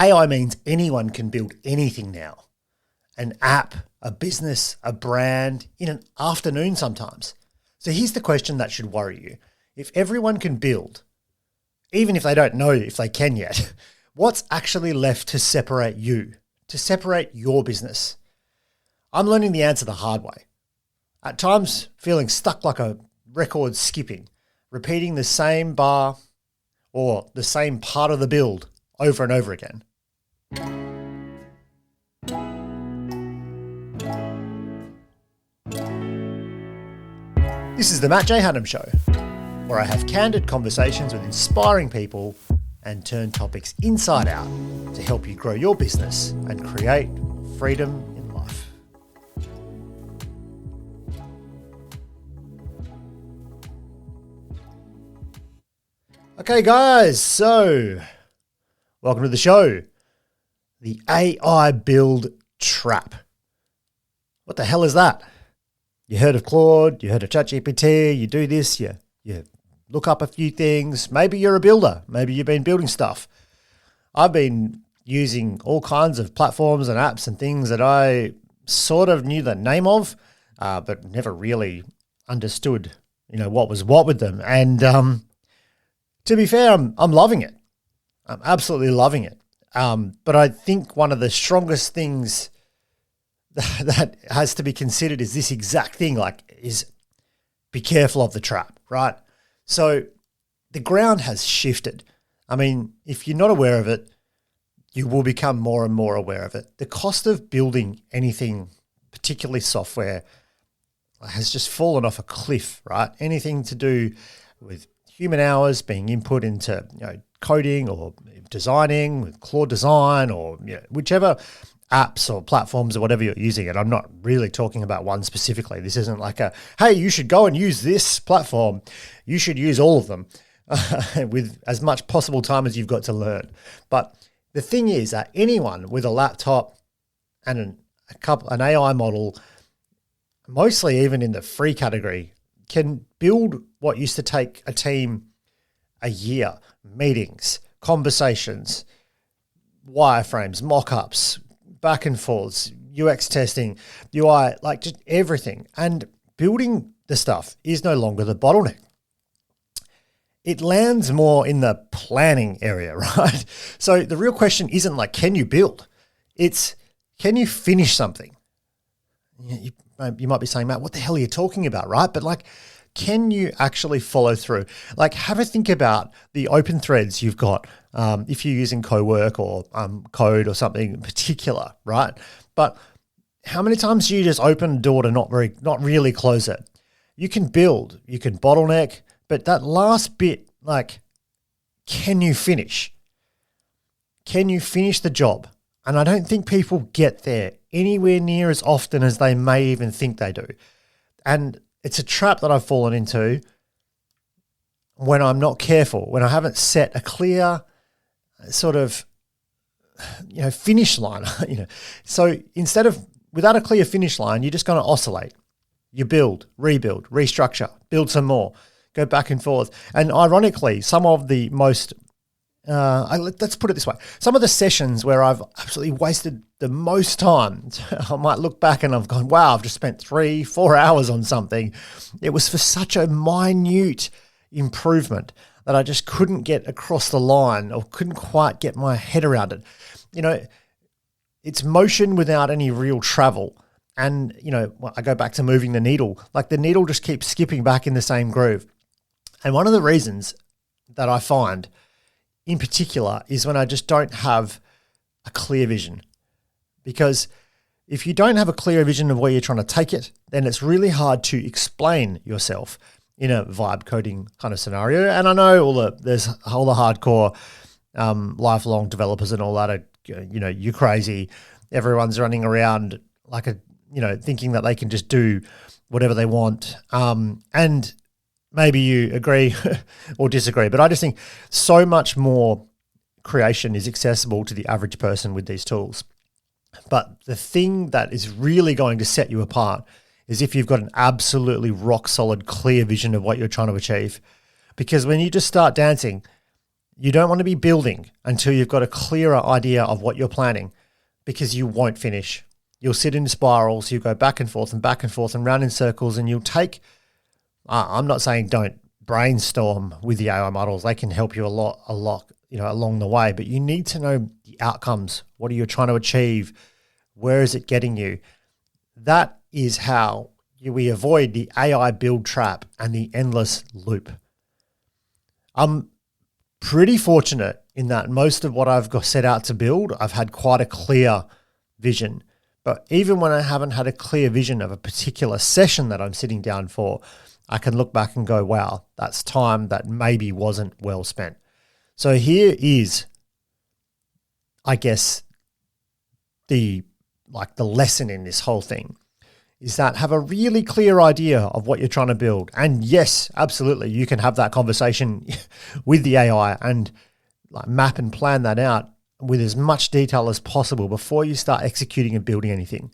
AI means anyone can build anything now. An app, a business, a brand in an afternoon sometimes. So here's the question that should worry you. If everyone can build, even if they don't know if they can yet, what's actually left to separate you, to separate your business? I'm learning the answer the hard way. At times, feeling stuck like a record skipping, repeating the same bar or the same part of the build over and over again. This is the Matt J. Hanham Show, where I have candid conversations with inspiring people and turn topics inside out to help you grow your business and create freedom in life. Okay, guys, so welcome to the show. The AI build trap. What the hell is that? You heard of Claude, you heard of ChatGPT, you do this, you look up a few things. Maybe you're a builder. Maybe you've been building stuff. I've been using all kinds of platforms and apps and things that I sort of knew the name of, but never really understood, what was what with them. And to be fair, I'm loving it. I'm absolutely loving it. But I think one of the strongest things that has to be considered is this exact thing, is be careful of the trap, right? So the ground has shifted. I mean, if you're not aware of it, you will become more and more aware of it. The cost of building anything, particularly software, has just fallen off a cliff, right? Anything to do with human hours being input into coding or designing with Claude Design or whichever apps or platforms or whatever you're using. And I'm not really talking about one specifically. This isn't like hey, you should go and use this platform. You should use all of them with as much possible time as you've got to learn. But the thing is that anyone with a laptop and an AI model, mostly even in the free category, can build what used to take a team a year, meetings, conversations, wireframes, mock-ups, back and forths, UX testing, UI, just everything. And building the stuff is no longer the bottleneck. It lands more in the planning area, right? So the real question isn't can you build? It's, can you finish something? You might be saying, Matt, what the hell are you talking about, right? But can you actually follow through? Have a think about the open threads you've got if you're using Cowork or Code or something in particular, right? But how many times do you just open a door to not really close it? You can build, you can bottleneck, but that last bit, can you finish? Can you finish the job? And I don't think people get there anywhere near as often as they may even think they do. And it's a trap that I've fallen into when I'm not careful, when I haven't set a clear sort of, finish line, So instead of, without a clear finish line, you're just going to oscillate. You build, rebuild, restructure, build some more, go back and forth. And ironically, some of the most, let's put it this way, some of the sessions where I've absolutely wasted the most time, I might look back and I've gone, wow, I've just spent 3-4 hours on something. It was for such a minute improvement that I just couldn't get across the line or couldn't quite get my head around it. It's motion without any real travel. And, I go back to moving the needle. The needle just keeps skipping back in the same groove. And one of the reasons that I find in particular is when I just don't have a clear vision. Because if you don't have a clear vision of where you're trying to take it, then it's really hard to explain yourself in a vibe coding kind of scenario. And I know there's all the hardcore lifelong developers and all that are, you're crazy. Everyone's running around thinking that they can just do whatever they want. And maybe you agree or disagree, but I just think so much more creation is accessible to the average person with these tools. But the thing that is really going to set you apart is if you've got an absolutely rock solid, clear vision of what you're trying to achieve. Because when you just start dancing, you don't want to be building until you've got a clearer idea of what you're planning, because you won't finish. You'll sit in spirals, you go back and forth and round in circles, and you'll take, I'm not saying don't brainstorm with the AI models. They can help you a lot, along the way, but you need to know the outcomes. What are you trying to achieve? Where is it getting you? That is how we avoid the AI build trap and the endless loop. I'm pretty fortunate in that most of what I've got set out to build, I've had quite a clear vision. But even when I haven't had a clear vision of a particular session that I'm sitting down for, I can look back and go, wow, that's time that maybe wasn't well spent. So here is, I guess, the lesson in this whole thing is that have a really clear idea of what you're trying to build. And yes, absolutely, you can have that conversation with the AI and map and plan that out with as much detail as possible before you start executing and building anything,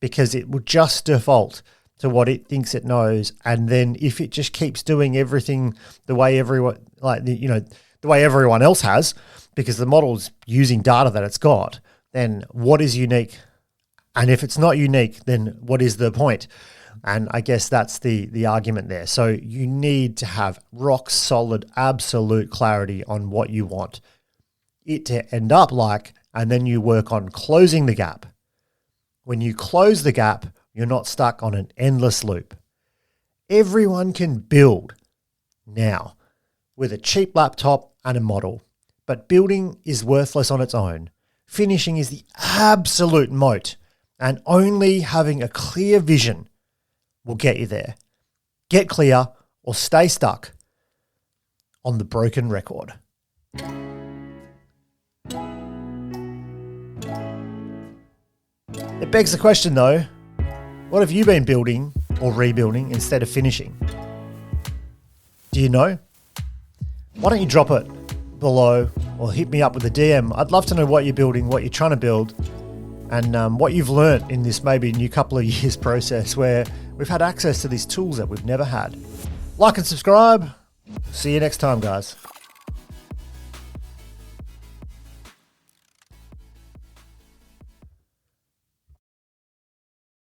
because it will just default to what it thinks it knows. And then if it just keeps doing everything the way everyone, the way everyone else has, because the model's using data that it's got, then what is unique? And if it's not unique, then what is the point? And I guess that's the argument there. So you need to have rock solid, absolute clarity on what you want it to end up like, and then you work on closing the gap. When you close the gap, you're not stuck on an endless loop. Everyone can build now with a cheap laptop and a model, but building is worthless on its own. Finishing is the absolute moat, and only having a clear vision will get you there. Get clear or stay stuck on the broken record. It begs the question though, what have you been building or rebuilding instead of finishing? Do you know? Why don't you drop it below or hit me up with a DM? I'd love to know what you're building, what you're trying to build, and what you've learnt in this maybe new couple of years process where we've had access to these tools that we've never had. Like and subscribe. See you next time, guys.